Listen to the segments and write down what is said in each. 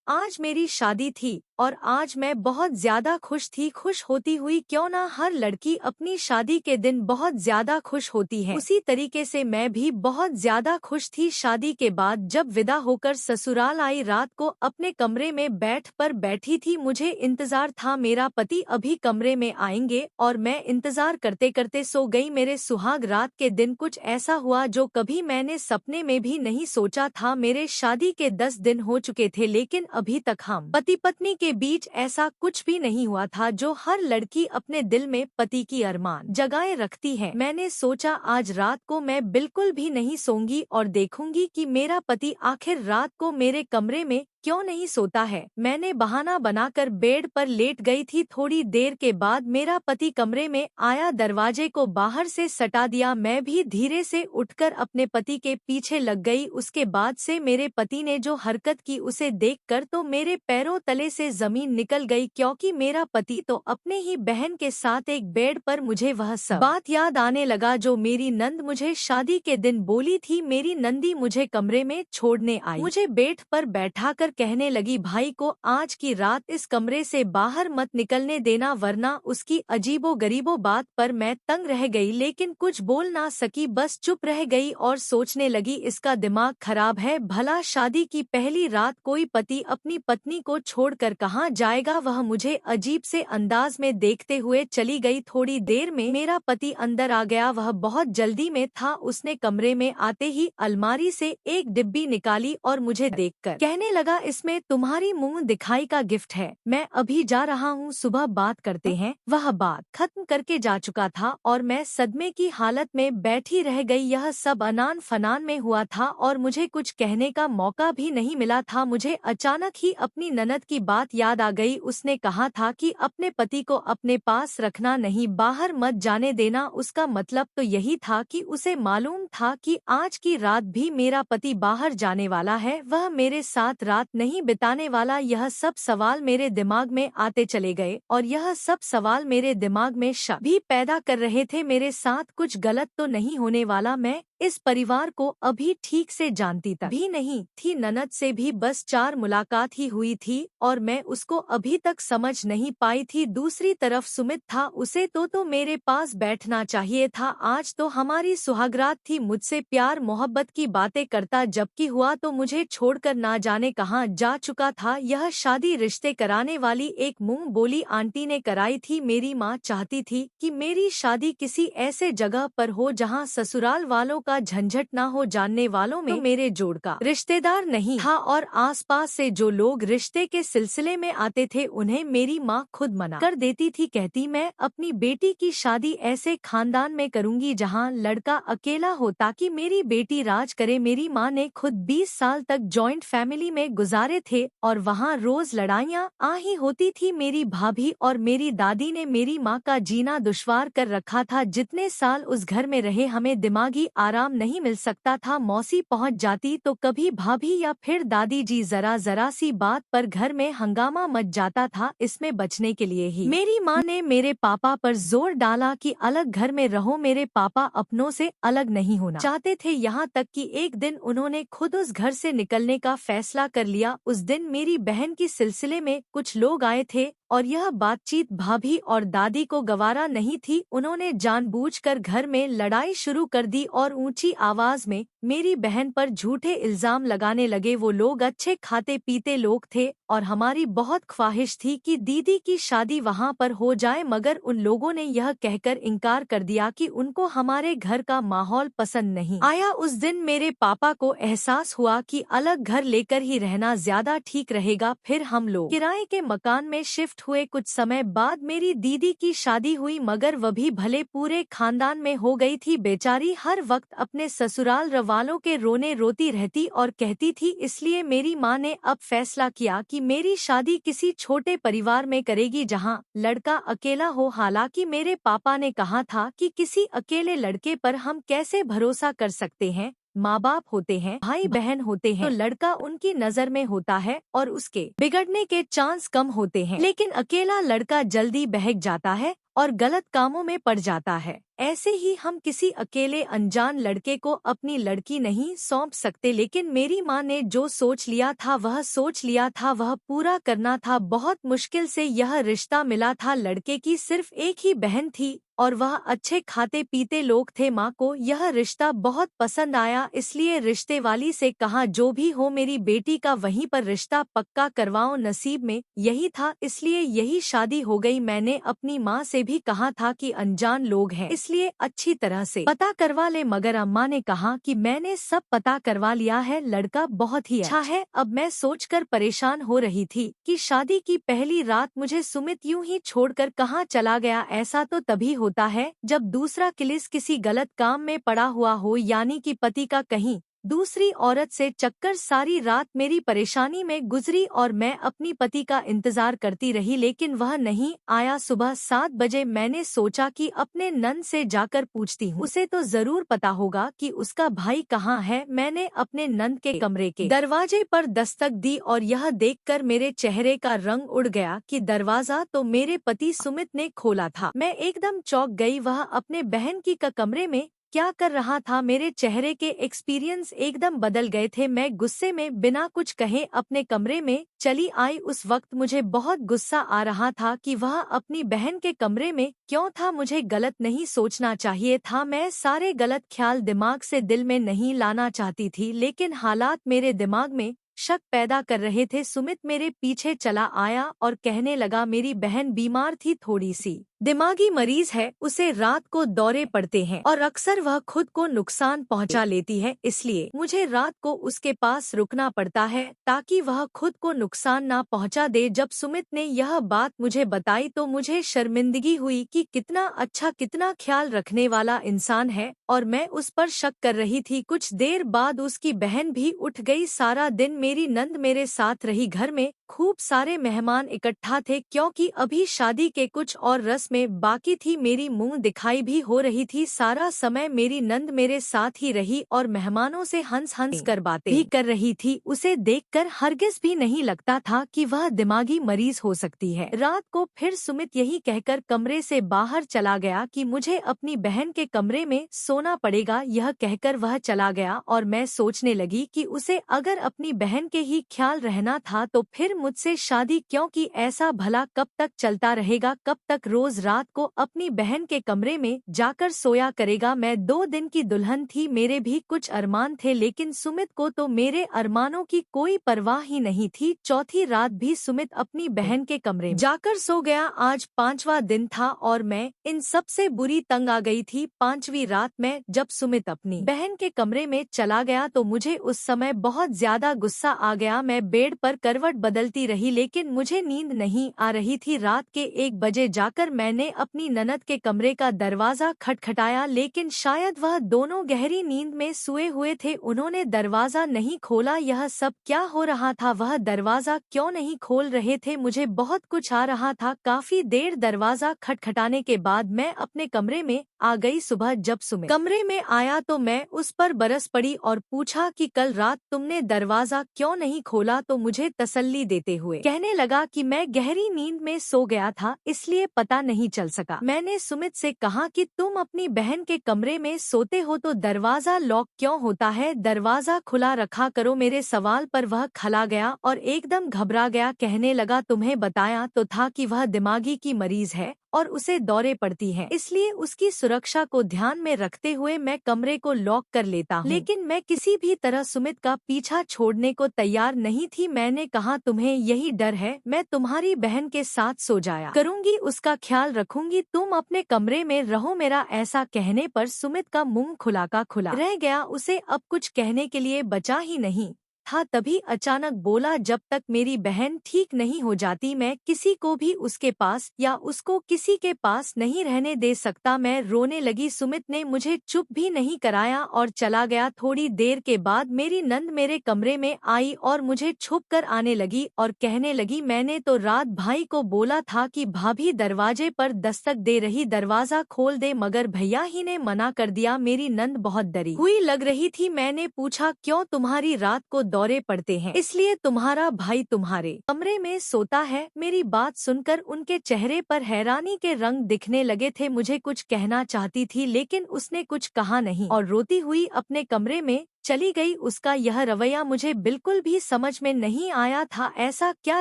आज मेरी शादी थी और आज मैं बहुत ज्यादा खुश थी। खुश होती हुई क्यों ना हर लड़की अपनी शादी के दिन बहुत ज्यादा खुश होती है, उसी तरीके से मैं भी बहुत ज्यादा खुश थी। शादी के बाद जब विदा होकर ससुराल आई, रात को अपने कमरे में बैठी थी। मुझे इंतजार था मेरा पति अभी कमरे में आएंगे और मैं इंतजार करते करते सो गई। मेरे सुहाग रात के दिन कुछ ऐसा हुआ जो कभी मैंने सपने में भी नहीं सोचा था। मेरे शादी के 10 दिन हो चुके थे, लेकिन अभी तक हम पति पत्नी के बीच ऐसा कुछ भी नहीं हुआ था जो हर लड़की अपने दिल में पति की अरमान जगाए रखती है। मैंने सोचा आज रात को मैं बिल्कुल भी नहीं सोऊंगी और देखूंगी कि मेरा पति आखिर रात को मेरे कमरे में क्यों नहीं सोता है। मैंने बहाना बनाकर बेड पर लेट गई थी। थोड़ी देर के बाद मेरा पति कमरे में आया, दरवाजे को बाहर से सटा दिया। मैं भी धीरे से उठकर अपने पति के पीछे लग गई। उसके बाद से मेरे पति ने जो हरकत की उसे देखकर तो मेरे पैरों तले से जमीन निकल गई, क्योंकि मेरा पति तो अपने ही बहन के साथ एक बेड पर। मुझे वह सब बात याद आने लगा जो मेरी नंद मुझे शादी के दिन बोली थी। मेरी नंदी मुझे कमरे में छोड़ने आई, मुझे बेड पर बैठाकर कहने लगी, भाई को आज की रात इस कमरे से बाहर मत निकलने देना वरना। उसकी अजीबो गरीबो बात पर मैं तंग रह गई, लेकिन कुछ बोल ना सकी, बस चुप रह गई और सोचने लगी इसका दिमाग खराब है। भला शादी की पहली रात कोई पति अपनी पत्नी को छोड़कर कहाँ जाएगा। वह मुझे अजीब से अंदाज में देखते हुए चली गई। थोड़ी देर में मेरा पति अंदर आ गया, वह बहुत जल्दी में था। उसने कमरे में आते ही अलमारी से एक डिब्बी निकाली और मुझे देखकर कहने लगा, इसमें तुम्हारी मुंह दिखाई का गिफ्ट है, मैं अभी जा रहा हूँ, सुबह बात करते हैं। वह बात खत्म करके जा चुका था और मैं सदमे की हालत में बैठी रह गई। यह सब अनान फनान में हुआ था और मुझे कुछ कहने का मौका भी नहीं मिला था। मुझे अचानक ही अपनी ननद की बात याद आ गई। उसने कहा था कि अपने पति को अपने पास रखना, नहीं बाहर मत जाने देना। उसका मतलब तो यही था कि उसे मालूम था कि आज की रात भी मेरा पति बाहर जाने वाला है, वह मेरे साथ रात नहीं बिताने वाला। यह सब सवाल मेरे दिमाग में आते चले गए और यह सब सवाल मेरे दिमाग में शक भी पैदा कर रहे थे, मेरे साथ कुछ गलत तो नहीं होने वाला। मैं इस परिवार को अभी ठीक से जानती तक भी नहीं थी, ननद से भी बस 4 मुलाकात ही हुई थी और मैं उसको अभी तक समझ नहीं पाई थी। दूसरी तरफ सुमित था, उसे तो मेरे पास बैठना चाहिए था। आज तो हमारी सुहागरात थी, मुझसे प्यार मोहब्बत की बातें करता, जबकि हुआ तो मुझे छोड़कर ना जाने कहाँ जा चुका था। यह शादी रिश्ते कराने वाली एक मुंह बोली आंटी ने कराई थी। मेरी माँ चाहती थी कि मेरी शादी किसी ऐसे जगह पर हो जहाँ ससुराल वालों का झंझट ना हो। जानने वालों में तो मेरे जोड़ का रिश्तेदार नहीं था और आसपास से जो लोग रिश्ते के सिलसिले में आते थे उन्हें मेरी माँ खुद मना कर देती थी। कहती, मैं अपनी बेटी की शादी ऐसे खानदान में करूंगी जहाँ लड़का अकेला हो ताकि मेरी बेटी राज करे। मेरी माँ ने खुद 20 साल तक जॉइंट फैमिली में गुजारे थे और वहाँ रोज लड़ाइयाँ आ ही होती थी। मेरी भाभी और मेरी दादी ने मेरी माँ का जीना दुश्वार कर रखा था। जितने साल उस घर में रहे हमें दिमागी आराम नहीं मिल सकता था। मौसी पहुंच जाती तो कभी भाभी या फिर दादी जी, जरा सी बात पर घर में हंगामा मच जाता था। इसमें बचने के लिए ही मेरी माँ ने मेरे पापा पर जोर डाला कि अलग घर में रहो। मेरे पापा अपनों से अलग नहीं होना चाहते थे, यहाँ तक कि एक दिन उन्होंने खुद उस घर से निकलने का फैसला कर लिया। उस दिन मेरी बहन की सिलसिले में कुछ लोग आए थे और यह बातचीत भाभी और दादी को गवारा नहीं थी। उन्होंने जानबूझकर घर में लड़ाई शुरू कर दी और ऊंची आवाज में मेरी बहन पर झूठे इल्जाम लगाने लगे। वो लोग अच्छे खाते पीते लोग थे और हमारी बहुत ख्वाहिश थी कि दीदी की शादी वहां पर हो जाए, मगर उन लोगों ने यह कहकर इनकार कर दिया कि उनको हमारे घर का माहौल पसंद नहीं आया। उस दिन मेरे पापा को एहसास हुआ कि अलग घर लेकर ही रहना ज्यादा ठीक रहेगा। फिर हम लोग किराए के मकान में शिफ्ट हुए। कुछ समय बाद मेरी दीदी की शादी हुई, मगर वह भी भले पूरे खानदान में हो गई थी। बेचारी हर वक्त अपने ससुराल वालों के रोने रोती रहती और कहती थी। इसलिए मेरी माँ ने अब फैसला किया कि मेरी शादी किसी छोटे परिवार में करेगी जहाँ लड़का अकेला हो। हालांकि मेरे पापा ने कहा था कि किसी अकेले लड़के पर हम कैसे भरोसा कर सकते हैं, माँ बाप होते हैं, भाई बहन होते हैं, तो लड़का उनकी नजर में होता है और उसके बिगड़ने के चांस कम होते हैं। लेकिन अकेला लड़का जल्दी बहक जाता है और गलत कामों में पड़ जाता है। ऐसे ही हम किसी अकेले अनजान लड़के को अपनी लड़की नहीं सौंप सकते, लेकिन मेरी माँ ने जो सोच लिया था वह पूरा करना था। बहुत मुश्किल से यह रिश्ता मिला था। लड़के की सिर्फ एक ही बहन थी और वह अच्छे खाते पीते लोग थे। माँ को यह रिश्ता बहुत पसंद आया, इसलिए रिश्ते वाली से कहा जो भी हो मेरी बेटी का वहीं पर रिश्ता पक्का करवाओ। नसीब में यही था, इसलिए यही शादी हो गई। मैंने अपनी माँ से भी कहा था कि अनजान लोग हैं इसलिए अच्छी तरह से पता करवा ले, मगर अम्मा ने कहा कि मैंने सब पता करवा लिया है, लड़का बहुत ही अच्छा है। अब मैं सोचकर परेशान हो रही थी कि शादी की पहली रात मुझे सुमित यूं ही छोड़कर कहाँ चला गया। ऐसा तो तभी होता है जब दूसरा किलिस किसी गलत काम में पड़ा हुआ हो, यानी कि पति का कहीं दूसरी औरत से चक्कर। सारी रात मेरी परेशानी में गुजरी और मैं अपनी पति का इंतजार करती रही, लेकिन वह नहीं आया। सुबह 7 बजे मैंने सोचा कि अपने नंद से जाकर पूछती हूँ, उसे तो जरूर पता होगा कि उसका भाई कहाँ है। मैंने अपने नंद के कमरे के दरवाजे पर दस्तक दी और यह देखकर मेरे चेहरे का रंग उड़ गया कि दरवाजा तो मेरे पति सुमित ने खोला था। मैं एकदम चौंक गई। वह अपने बहन की कमरे में क्या कर रहा था? मेरे चेहरे के एक्सपीरियंस एकदम बदल गए थे। मैं गुस्से में बिना कुछ कहे अपने कमरे में चली आई। उस वक्त मुझे बहुत गुस्सा आ रहा था कि वह अपनी बहन के कमरे में क्यों था। मुझे गलत नहीं सोचना चाहिए था, मैं सारे गलत ख्याल दिमाग से दिल में नहीं लाना चाहती थी, लेकिन हालात मेरे दिमाग में शक पैदा कर रहे थे। सुमित मेरे पीछे चला आया और कहने लगा मेरी बहन बीमार थी, थोड़ी सी दिमागी मरीज है, उसे रात को दौरे पड़ते हैं और अक्सर वह खुद को नुकसान पहुंचा लेती है, इसलिए मुझे रात को उसके पास रुकना पड़ता है ताकि वह खुद को नुकसान ना पहुंचा दे। जब सुमित ने यह बात मुझे बताई तो मुझे शर्मिंदगी हुई कि कितना अच्छा कितना ख्याल रखने वाला इंसान है और मैं उस पर शक कर रही थी। कुछ देर बाद उसकी बहन भी उठ गई। सारा दिन मेरी नंद मेरे साथ रही। घर में खूब सारे मेहमान इकट्ठा थे क्योंकि अभी शादी के कुछ और रस्में बाकी थी। मेरी मुंह दिखाई भी हो रही थी। सारा समय मेरी नंद मेरे साथ ही रही और मेहमानों से हंस हंस कर बातें भी कर रही थी। उसे देखकर हरगिज भी नहीं लगता था कि वह दिमागी मरीज हो सकती है। रात को फिर सुमित यही कहकर कमरे से बाहर चला गया कि मुझे अपनी बहन के कमरे में सोना पड़ेगा। यह कहकर वह चला गया और मैं सोचने लगी कि उसे अगर अपनी बहन के ही ख्याल रहना था तो फिर मुझसे शादी क्यों की? ऐसा भला कब तक चलता रहेगा? कब तक रोज रात को अपनी बहन के कमरे में जाकर सोया करेगा? मैं 2 दिन की दुल्हन थी, मेरे भी कुछ अरमान थे, लेकिन सुमित को तो मेरे अरमानों की कोई परवाह ही नहीं थी। चौथी रात भी सुमित अपनी बहन के कमरे में जाकर सो गया। आज 5वां दिन था और मैं इन सब से बुरी तंग आ गई थी। 5वीं रात में जब सुमित अपनी बहन के कमरे में चला गया तो मुझे उस समय बहुत ज्यादा गुस्सा आ गया। मैं बेड पर करवट बदलती रही लेकिन मुझे नींद नहीं आ रही थी। रात के 1 बजे जाकर मैंने अपनी ननद के कमरे का दरवाजा खटखटाया, लेकिन शायद वह दोनों गहरी नींद में सोए हुए थे। उन्होंने दरवाजा नहीं खोला। यह सब क्या हो रहा था? वह दरवाजा क्यों नहीं खोल रहे थे? मुझे बहुत कुछ आ रहा था। काफी देर दरवाजा खटखटाने के बाद मैं अपने कमरे में आ गई। सुबह जब सुमित कमरे में आया तो मैं उस पर बरस पड़ी और पूछा कि कल रात तुमने दरवाजा क्यों नहीं खोला? तो मुझे तसल्ली देते हुए कहने लगा कि मैं गहरी नींद में सो गया था इसलिए पता नहीं चल सका। मैंने सुमित से कहा कि तुम अपनी बहन के कमरे में सोते हो तो दरवाजा लॉक क्यों होता है? दरवाजा खुला रखा करो। मेरे सवाल पर वह खला गया और एकदम घबरा गया। कहने लगा तुम्हें बताया तो था कि वह दिमागी की मरीज है और उसे दौरे पड़ती हैं, इसलिए उसकी सुरक्षा को ध्यान में रखते हुए मैं कमरे को लॉक कर लेता हूँ। लेकिन मैं किसी भी तरह सुमित का पीछा छोड़ने को तैयार नहीं थी। मैंने कहा तुम्हें यही डर है, मैं तुम्हारी बहन के साथ सो जाया करूंगी, उसका ख्याल रखूंगी, तुम अपने कमरे में रहो। मेरा ऐसा कहने पर सुमित का मुंह खुला का खुला रह गया। उसे अब कुछ कहने के लिए बचा ही नहीं था। तभी अचानक बोला जब तक मेरी बहन ठीक नहीं हो जाती मैं किसी को भी उसके पास या उसको किसी के पास नहीं रहने दे सकता। मैं रोने लगी। सुमित ने मुझे चुप भी नहीं कराया और चला गया। थोड़ी देर के बाद मेरी नंद मेरे कमरे में आई और मुझे छुप कर आने लगी और कहने लगी मैंने तो रात भाई को बोला था कि भाभी दरवाजे पर दस्तक दे रही, दरवाजा खोल दे, मगर भैया ही ने मना कर दिया। मेरी नंद बहुत डरी हुई लग रही थी। मैंने पूछा क्यों? तुम्हारी रात को दौरे पड़ते हैं, इसलिए तुम्हारा भाई तुम्हारे कमरे में सोता है। मेरी बात सुनकर उनके चेहरे पर हैरानी के रंग दिखने लगे थे। मुझे कुछ कहना चाहती थी लेकिन उसने कुछ कहा नहीं और रोती हुई अपने कमरे में चली गई। उसका यह रवैया मुझे बिल्कुल भी समझ में नहीं आया था। ऐसा क्या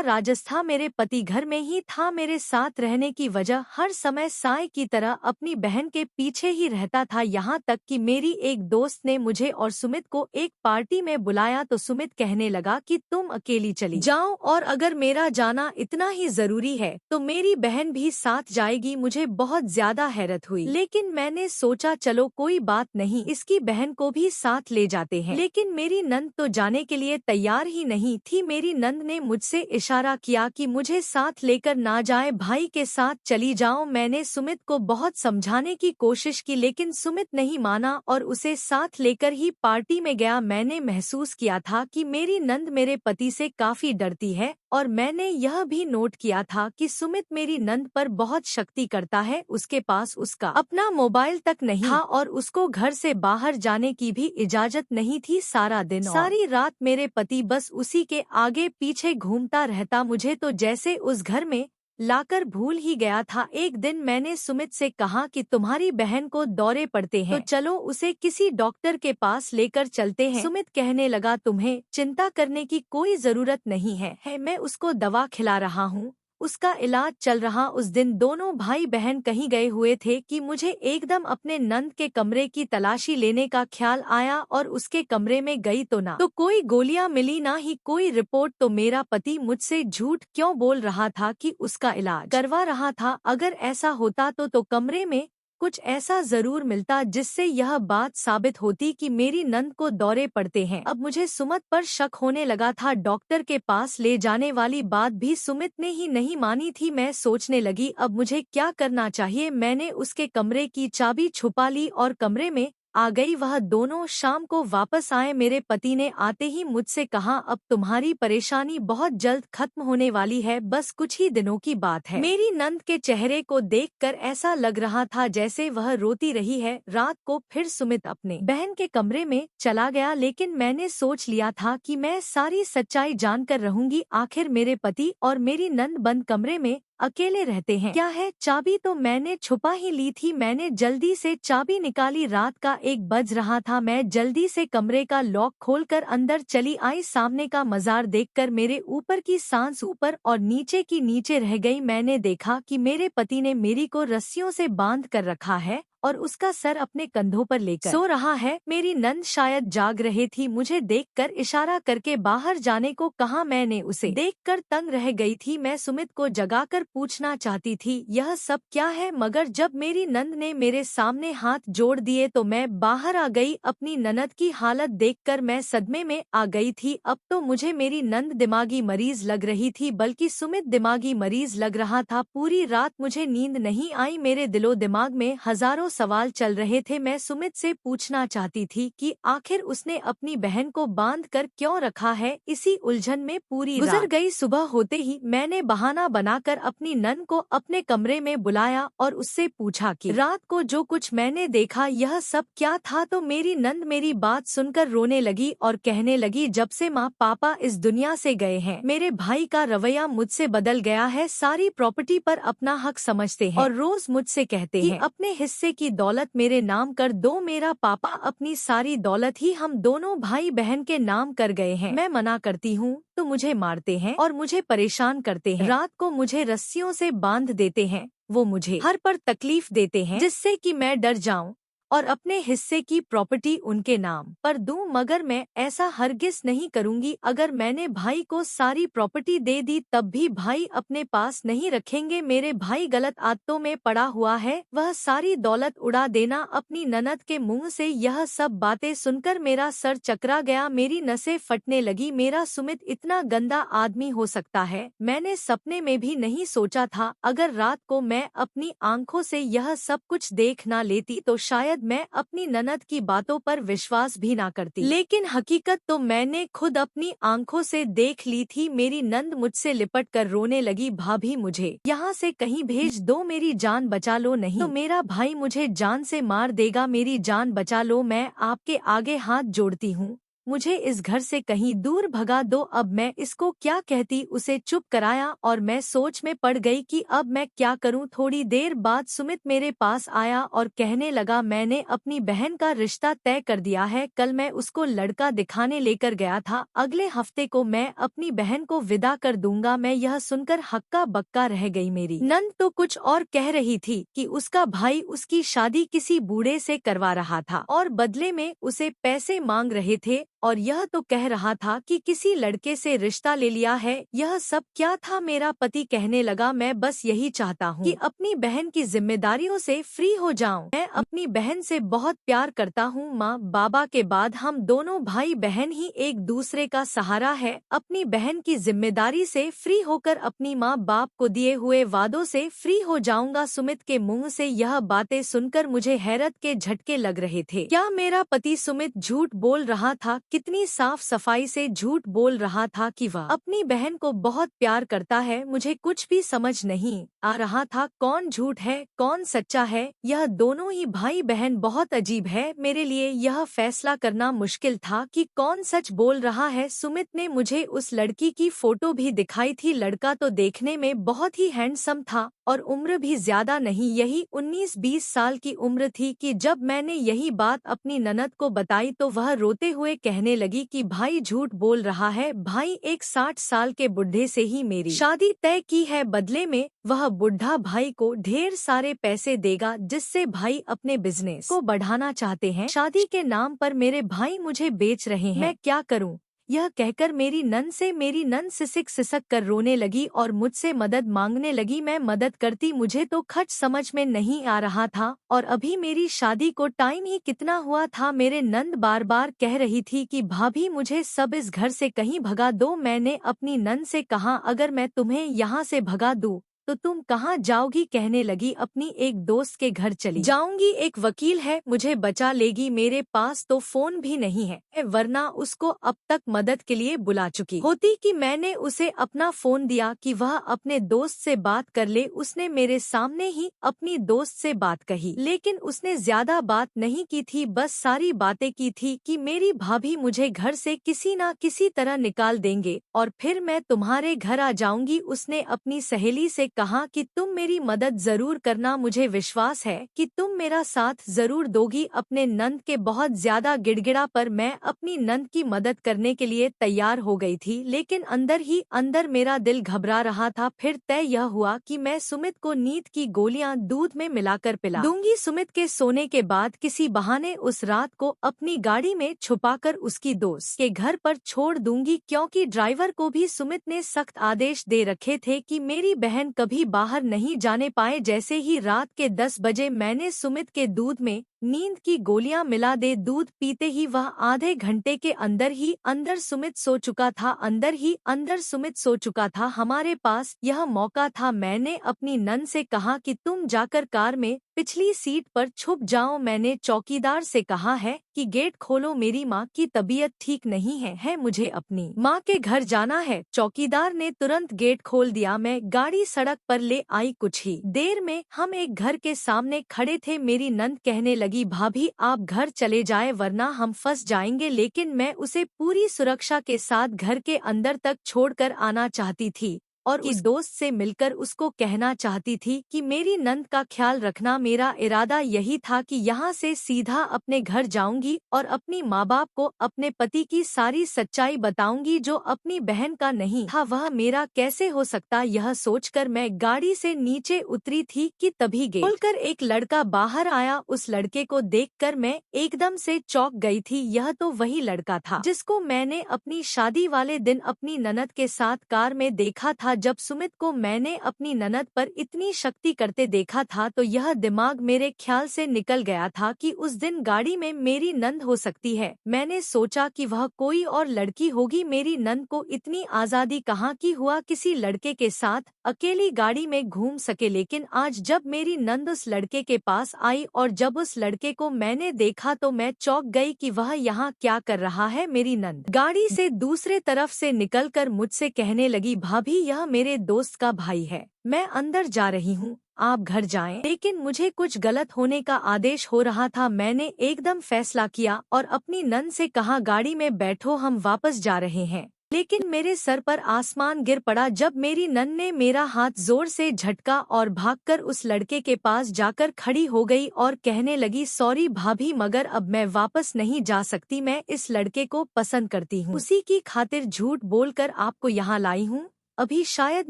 राज था? मेरे पति घर में ही था, मेरे साथ रहने की वजह हर समय साय की तरह अपनी बहन के पीछे ही रहता था। यहाँ तक कि मेरी एक दोस्त ने मुझे और सुमित को एक पार्टी में बुलाया तो सुमित कहने लगा कि तुम अकेली चली जाओ और अगर मेरा जाना इतना ही जरूरी है तो मेरी बहन भी साथ जाएगी। मुझे बहुत ज्यादा हैरत हुई, लेकिन मैंने सोचा चलो कोई बात नहीं, इसकी बहन को भी साथ ले जाते हैं। लेकिन मेरी नंद तो जाने के लिए तैयार ही नहीं थी। मेरी नंद ने मुझसे इशारा किया कि मुझे साथ लेकर ना जाए, भाई के साथ चली जाओ। मैंने सुमित को बहुत समझाने की कोशिश की लेकिन सुमित नहीं माना और उसे साथ लेकर ही पार्टी में गया। मैंने महसूस किया था कि मेरी नंद मेरे पति से काफी डरती है और मैंने यह भी नोट किया था कि सुमित मेरी नंद पर बहुत शक्ति करता है। उसके पास उसका अपना मोबाइल तक नहीं था और उसको घर से बाहर जाने की भी इजाजत नहीं थी। सारा दिन सारी रात मेरे पति बस उसी के आगे पीछे घूमता रहता। मुझे तो जैसे उस घर में लाकर भूल ही गया था। एक दिन मैंने सुमित से कहा कि तुम्हारी बहन को दौरे पड़ते हैं तो चलो उसे किसी डॉक्टर के पास लेकर चलते हैं। सुमित कहने लगा तुम्हें चिंता करने की कोई जरूरत नहीं है, मैं उसको दवा खिला रहा हूँ, उसका इलाज चल रहा। उस दिन दोनों भाई बहन कहीं गए हुए थे कि मुझे एकदम अपने नंद के कमरे की तलाशी लेने का ख्याल आया और उसके कमरे में गई तो ना तो कोई गोलियां मिली ना ही कोई रिपोर्ट। तो मेरा पति मुझसे झूठ क्यों बोल रहा था कि उसका इलाज करवा रहा था? अगर ऐसा होता तो कमरे में कुछ ऐसा जरूर मिलता जिससे यह बात साबित होती कि मेरी नंद को दौरे पड़ते हैं। अब मुझे सुमित पर शक होने लगा था। डॉक्टर के पास ले जाने वाली बात भी सुमित ने ही नहीं मानी थी। मैं सोचने लगी अब मुझे क्या करना चाहिए। मैंने उसके कमरे की चाबी छुपा ली और कमरे में आ गई। वह दोनों शाम को वापस आए। मेरे पति ने आते ही मुझसे कहा अब तुम्हारी परेशानी बहुत जल्द खत्म होने वाली है, बस कुछ ही दिनों की बात है। मेरी नंद के चेहरे को देखकर ऐसा लग रहा था जैसे वह रोती रही है। रात को फिर सुमित अपने बहन के कमरे में चला गया लेकिन मैंने सोच लिया था कि मैं सारी सच्चाई जानकर रहूंगी। आखिर मेरे पति और मेरी नंद बंद कमरे में अकेले रहते हैं। क्या है? चाबी तो मैंने छुपा ही ली थी। मैंने जल्दी से चाबी निकाली। रात का 1 बज रहा था। मैं जल्दी से कमरे का लॉक खोलकर अंदर चली आई। सामने का मजार देखकर मेरे ऊपर की सांस ऊपर और नीचे की नीचे रह गई। मैंने देखा कि मेरे पति ने मेरी को रस्सियों से बांध कर रखा है और उसका सर अपने कंधों पर लेकर सो रहा है। मेरी नंद शायद जाग रहे थी। मुझे देखकर इशारा करके बाहर जाने को कहा। मैंने उसे देखकर तंग रह गई थी। मैं सुमित को जगाकर पूछना चाहती थी यह सब क्या है, मगर जब मेरी नंद ने मेरे सामने हाथ जोड़ दिए तो मैं बाहर आ गई। अपनी ननद की हालत देखकर मैं सदमे में आ गई थी। अब तो मुझे मेरी नंद दिमागी मरीज लग रही थी, बल्कि सुमित दिमागी मरीज लग रहा था। पूरी रात मुझे नींद नहीं आई। मेरे दिलो दिमाग में हजारों सवाल चल रहे थे। मैं सुमित से पूछना चाहती थी कि आखिर उसने अपनी बहन को बांध कर क्यों रखा है। इसी उलझन में पूरी गुजर गई। सुबह होते ही मैंने बहाना बनाकर अपनी नंद को अपने कमरे में बुलाया और उससे पूछा कि रात को जो कुछ मैंने देखा यह सब क्या था। तो मेरी नंद मेरी बात सुनकर रोने लगी और कहने लगी जब से माँ पापा इस दुनिया से गए हैं मेरे भाई का रवैया मुझसे बदल गया है। सारी प्रॉपर्टी पर अपना हक समझते हैं और रोज मुझसे कहते हैं अपने हिस्से की दौलत मेरे नाम कर दो। मेरा पापा अपनी सारी दौलत ही हम दोनों भाई बहन के नाम कर गए हैं। मैं मना करती हूँ तो मुझे मारते हैं और मुझे परेशान करते हैं। रात को मुझे रस्सियों से बांध देते हैं। वो मुझे हर पर तकलीफ देते हैं जिससे कि मैं डर जाऊं और अपने हिस्से की प्रॉपर्टी उनके नाम पर दूं, मगर मैं ऐसा हरगिज नहीं करूंगी। अगर मैंने भाई को सारी प्रॉपर्टी दे दी तब भी भाई अपने पास नहीं रखेंगे। मेरे भाई गलत आदतों में पड़ा हुआ है, वह सारी दौलत उड़ा देना। अपनी ननद के मुंह से यह सब बातें सुनकर मेरा सर चकरा गया, मेरी नसें फटने लगी। मेरा सुमित इतना गंदा आदमी हो सकता है, मैंने सपने में भी नहीं सोचा था। अगर रात को मैं अपनी आंखों से यह सब कुछ देख ना लेती तो शायद मैं अपनी ननद की बातों पर विश्वास भी ना करती, लेकिन हकीकत तो मैंने खुद अपनी आंखों से देख ली थी। मेरी नंद मुझसे लिपट कर रोने लगी, भाभी मुझे यहाँ से कहीं भेज दो, मेरी जान बचा लो, नहीं तो मेरा भाई मुझे जान से मार देगा, मेरी जान बचा लो, मैं आपके आगे हाथ जोड़ती हूँ। मुझे इस घर से कहीं दूर भगा दो। अब मैं इसको क्या कहती, उसे चुप कराया और मैं सोच में पड़ गई कि अब मैं क्या करूं। थोड़ी देर बाद सुमित मेरे पास आया और कहने लगा, मैंने अपनी बहन का रिश्ता तय कर दिया है। कल मैं उसको लड़का दिखाने लेकर गया था, अगले हफ्ते को मैं अपनी बहन को विदा कर दूंगा। मैं यह सुनकर हक्का बक्का रह गई। मेरी नंद तो कुछ और कह रही थी कि उसका भाई उसकी शादी किसी बूढ़े से करवा रहा था और बदले में उसे पैसे मांग रहे थे, और यह तो कह रहा था कि किसी लड़के से रिश्ता ले लिया है। यह सब क्या था? मेरा पति कहने लगा, मैं बस यही चाहता हूँ कि अपनी बहन की जिम्मेदारियों से फ्री हो जाऊं। मैं अपनी बहन से बहुत प्यार करता हूँ। माँ बाबा के बाद हम दोनों भाई बहन ही एक दूसरे का सहारा है। अपनी बहन की जिम्मेदारी से फ्री होकर अपनी माँ बाप को दिए हुए वादों से फ्री हो जाऊंगा। सुमित के मुंह से यह बातें सुनकर मुझे हैरत के झटके लग रहे थे। क्या मेरा पति सुमित झूठ बोल रहा था? कितनी साफ सफाई से झूठ बोल रहा था कि वह अपनी बहन को बहुत प्यार करता है। मुझे कुछ भी समझ नहीं आ रहा था कौन झूठ है कौन सच्चा है। यह दोनों ही भाई बहन बहुत अजीब है। मेरे लिए यह फैसला करना मुश्किल था कि कौन सच बोल रहा है। सुमित ने मुझे उस लड़की की फोटो भी दिखाई थी। लड़का तो देखने में बहुत ही हैंडसम था और उम्र भी ज्यादा नहीं, यही 19-20 साल की उम्र थी कि जब मैंने यही बात अपनी ननद को बताई तो वह रोते हुए कहने लगी कि भाई झूठ बोल रहा है। भाई एक 60 साल के बुढ़े से ही मेरी शादी तय की है, बदले में वह बुढ़ा भाई को ढेर सारे पैसे देगा जिससे भाई अपने बिजनेस को बढ़ाना चाहते हैं। शादी के नाम पर मेरे भाई मुझे बेच रहे हैं, मैं क्या करूं? यह कहकर मेरी नंद सिसक सिसक कर रोने लगी और मुझसे मदद मांगने लगी। मैं मदद करती, मुझे तो खच समझ में नहीं आ रहा था और अभी मेरी शादी को टाइम ही कितना हुआ था। मेरे नंद बार बार कह रही थी कि भाभी मुझे सब इस घर से कहीं भगा दो। मैंने अपनी नंद से कहा, अगर मैं तुम्हें यहाँ से भगा दूं तो तुम कहाँ जाओगी? कहने लगी, अपनी एक दोस्त के घर चली जाऊंगी, एक वकील है मुझे बचा लेगी। मेरे पास तो फोन भी नहीं है, वरना उसको अब तक मदद के लिए बुला चुकी होती। कि मैंने उसे अपना फोन दिया कि वह अपने दोस्त से बात कर ले। उसने मेरे सामने ही अपनी दोस्त से बात कही, लेकिन उसने ज्यादा बात नहीं की थी, बस सारी बातें की थी कि मेरी भाभी मुझे घर से किसी न किसी तरह निकाल देंगे और फिर मैं तुम्हारे घर आ जाऊंगी। उसने अपनी सहेली से कहा कि तुम मेरी मदद जरूर करना, मुझे विश्वास है कि तुम मेरा साथ जरूर दोगी। अपने नंद के बहुत ज्यादा गिड़गिड़ा पर मैं अपनी नंद की मदद करने के लिए तैयार हो गई थी, लेकिन अंदर ही अंदर मेरा दिल घबरा रहा था। फिर तय यह हुआ कि मैं सुमित को नींद की गोलियां दूध में मिलाकर पिला दूंगी। सुमित के सोने के बाद किसी बहाने उस रात को अपनी गाड़ी में छुपाकर उसकी दोस्त के घर पर छोड़ दूंगी, क्योंकि ड्राइवर को भी सुमित ने सख्त आदेश दे रखे थे कि मेरी बहन कभी बाहर नहीं जाने पाए। जैसे ही रात के 10 बजे मैंने सुमित के दूध में नींद की गोलियां मिला दे, दूध पीते ही वह आधे घंटे के अंदर ही अंदर सुमित सो चुका था। अंदर ही अंदर सुमित सो चुका था। हमारे पास यह मौका था। मैंने अपनी नंद से कहा कि तुम जाकर कार में पिछली सीट पर छुप जाओ। मैंने चौकीदार से कहा है कि गेट खोलो, मेरी माँ की तबीयत ठीक नहीं है, मुझे अपनी माँ के घर जाना है। चौकीदार ने तुरंत गेट खोल दिया। मैं गाड़ी सड़क पर ले आई। कुछ ही देर में हम एक घर के सामने खड़े थे। मेरी नंद कहने लगी, भाभी आप घर चले जाए वरना हम फंस जाएंगे। लेकिन मैं उसे पूरी सुरक्षा के साथ घर के अंदर तक छोड़कर आना चाहती थी और उस दोस्त से मिलकर उसको कहना चाहती थी कि मेरी नंद का ख्याल रखना। मेरा इरादा यही था कि यहाँ से सीधा अपने घर जाऊंगी और अपनी माँ बाप को अपने पति की सारी सच्चाई बताऊंगी, जो अपनी बहन का नहीं था वह मेरा कैसे हो सकता। यह सोचकर मैं गाड़ी से नीचे उतरी थी कि तभी गेट खोलकर एक लड़का बाहर आया। उस लड़के को देखकर मैं एकदम से चौंक गई थी। यह तो वही लड़का था जिसको मैंने अपनी शादी वाले दिन अपनी ननद के साथ कार में देखा था। जब सुमित को मैंने अपनी ननद पर इतनी शक्ति करते देखा था तो यह दिमाग मेरे ख्याल से निकल गया था कि उस दिन गाड़ी में मेरी नंद हो सकती है। मैंने सोचा कि वह कोई और लड़की होगी। मेरी नंद को इतनी आजादी कहाँ की हुआ किसी लड़के के साथ अकेली गाड़ी में घूम सके। लेकिन आज जब मेरी नंद उस लड़के के पास आई और जब उस लड़के को मैंने देखा तो मैं चौंक गई कि वह यहाँ क्या कर रहा है। मेरी नंद गाड़ी से दूसरे तरफ से निकलकर मुझसे कहने लगी, भाभी यह मेरे दोस्त का भाई है, मैं अंदर जा रही हूँ। आप घर जाएं। लेकिन मुझे कुछ गलत होने का आदेश हो रहा था। मैंने एकदम फैसला किया और अपनी नंद से कहा, गाड़ी में बैठो, हम वापस जा रहे हैं। लेकिन मेरे सर पर आसमान गिर पड़ा जब मेरी नंद ने मेरा हाथ जोर से झटका और भागकर उस लड़के के पास जाकर खड़ी हो गई और कहने लगी, सॉरी भाभी, मगर अब मैं वापस नहीं जा सकती। मैं इस लड़के को पसंद करती हूँ, उसी की खातिर झूठ बोलकर आपको यहाँ लाई हूँ। अभी शायद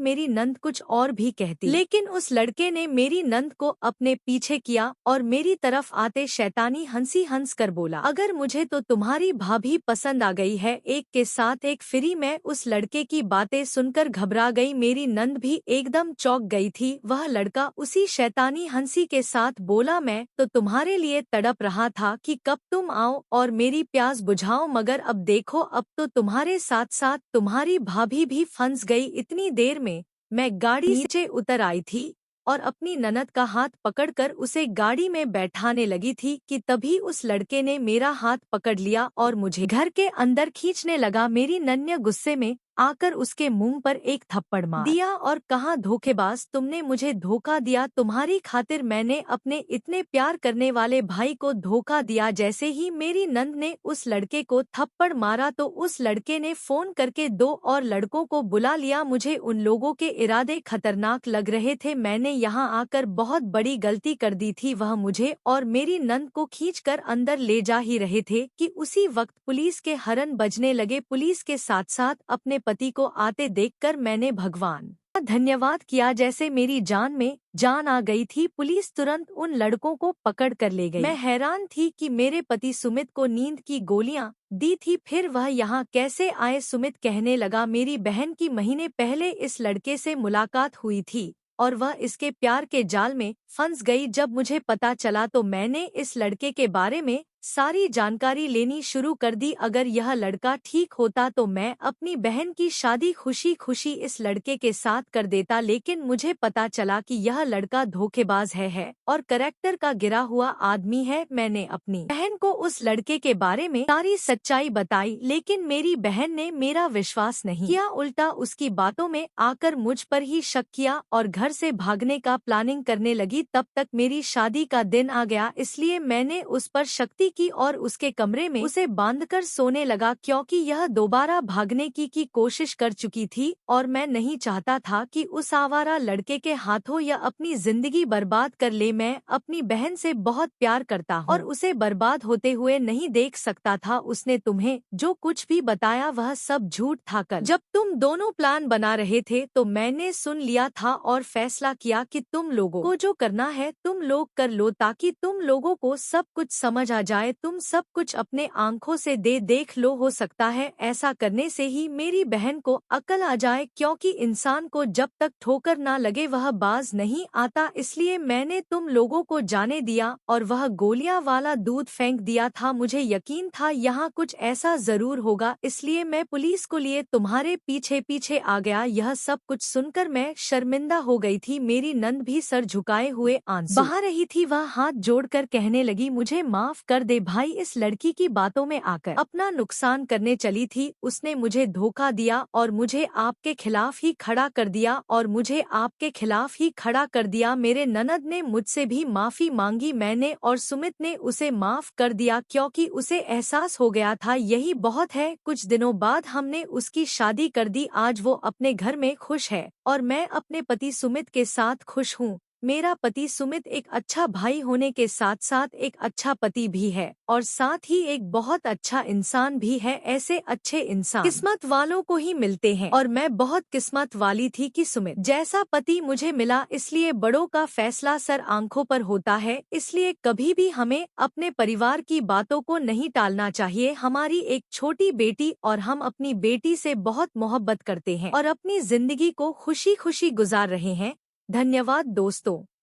मेरी नंद कुछ और भी कहती, लेकिन उस लड़के ने मेरी नंद को अपने पीछे किया और मेरी तरफ आते शैतानी हंसी हंस कर बोला, अगर मुझे तो तुम्हारी भाभी पसंद आ गई है, एक के साथ एक फ्री। मैं उस लड़के की बातें सुनकर घबरा गई। मेरी नंद भी एकदम चौंक गई थी। वह लड़का उसी शैतानी हंसी के साथ बोला, मैं तो तुम्हारे लिए तड़प रहा था कि कब तुम आओ और मेरी प्यास बुझाओ, मगर अब देखो, अब तो तुम्हारे साथ साथ तुम्हारी भाभी भी फंस गई। इतनी देर में मैं गाड़ी से उतर आई थी और अपनी ननद का हाथ पकड़कर उसे गाड़ी में बैठाने लगी थी कि तभी उस लड़के ने मेरा हाथ पकड़ लिया और मुझे घर के अंदर खींचने लगा। मेरी नन्या गुस्से में आकर उसके मुंह पर एक थप्पड़ मार दिया और कहा, धोखेबाज, तुमने मुझे धोखा दिया। तुम्हारी खातिर मैंने अपने इतने प्यार करने वाले भाई को धोखा दिया। जैसे ही मेरी नंद ने उस लड़के को थप्पड़ मारा तो उस लड़के ने फोन करके 2 और लड़कों को बुला लिया। मुझे उन लोगों के इरादे खतरनाक लग रहे थे। मैंने यहाँ आकर बहुत बड़ी गलती कर दी थी। वह मुझे और मेरी नंद को खींचकर अंदर ले जा ही रहे थे कि उसी वक्त पुलिस के हरन बजने लगे। पुलिस के साथ साथ अपने पति को आते देखकर मैंने भगवान का धन्यवाद किया, जैसे मेरी जान में जान आ गई थी। पुलिस तुरंत उन लड़कों को पकड़ कर ले गई। मैं हैरान थी कि मेरे पति सुमित को नींद की गोलियां दी थी, फिर वह यहाँ कैसे आए। सुमित कहने लगा, मेरी बहन की महीने पहले इस लड़के से मुलाकात हुई थी और वह इसके प्यार के जाल में फंस गई। जब मुझे पता चला तो मैंने इस लड़के के बारे में सारी जानकारी लेनी शुरू कर दी। अगर यह लड़का ठीक होता तो मैं अपनी बहन की शादी खुशी खुशी इस लड़के के साथ कर देता, लेकिन मुझे पता चला कि यह लड़का धोखेबाज है और करैक्टर का गिरा हुआ आदमी है। मैंने अपनी बहन को उस लड़के के बारे में सारी सच्चाई बताई, लेकिन मेरी बहन ने मेरा विश्वास नहीं किया, उल्टा उसकी बातों में आकर मुझ पर ही शक किया और घर से भागने का प्लानिंग करने लगी। तब तक मेरी शादी का दिन आ गया, इसलिए मैंने उस पर शक्ति की और उसके कमरे में उसे बांधकर सोने लगा, क्योंकि यह दोबारा भागने की कोशिश कर चुकी थी और मैं नहीं चाहता था कि उस आवारा लड़के के हाथों यह अपनी जिंदगी बर्बाद कर ले। मैं अपनी बहन से बहुत प्यार करता हूँ और उसे बर्बाद होते हुए नहीं देख सकता था। उसने तुम्हें जो कुछ भी बताया वह सब झूठ था। कल जब तुम दोनों प्लान बना रहे थे तो मैंने सुन लिया था और फैसला किया कि तुम लोगों को जो करना है तुम लोग कर लो, ताकि तुम लोगों को सब कुछ समझ आ जाए। तुम सब कुछ अपने आंखों से देख लो। हो सकता है ऐसा करने से ही मेरी बहन को अकल आ जाए, क्योंकि इंसान को जब तक ठोकर ना लगे वह बाज नहीं आता। इसलिए मैंने तुम लोगों को जाने दिया और वह गोलियां वाला दूध फेंक दिया था। मुझे यकीन था यहाँ कुछ ऐसा जरूर होगा, इसलिए मैं पुलिस को लिए तुम्हारे पीछे पीछे आ गया। यह सब कुछ सुनकर मैं शर्मिंदा हो गई थी। मेरी नंद भी सर झुकाए हुए आंसू बहा रही थी। वह हाथ जोड़कर कहने लगी, मुझे माफ कर दे भाई, इस लड़की की बातों में आकर अपना नुकसान करने चली थी। उसने मुझे धोखा दिया और मुझे आपके खिलाफ ही खड़ा कर दिया मेरे ननद ने मुझसे भी माफी मांगी। मैंने और सुमित ने उसे माफ कर दिया, क्योंकि उसे एहसास हो गया था यही बहुत है। कुछ दिनों बाद हमने उसकी शादी कर दी। आज वो अपने घर में खुश है और मैं अपने पति सुमित के साथ खुश हूँ। मेरा पति सुमित एक अच्छा भाई होने के साथ साथ एक अच्छा पति भी है और साथ ही एक बहुत अच्छा इंसान भी है। ऐसे अच्छे इंसान किस्मत वालों को ही मिलते हैं और मैं बहुत किस्मत वाली थी कि सुमित जैसा पति मुझे मिला। इसलिए बड़ों का फैसला सर आंखों पर होता है, इसलिए कभी भी हमें अपने परिवार की बातों को नहीं टालना चाहिए। हमारी एक छोटी बेटी और हम अपनी बेटी से बहुत मोहब्बत करते हैं और अपनी जिंदगी को खुशी खुशी गुजार रहे हैं। धन्यवाद दोस्तों।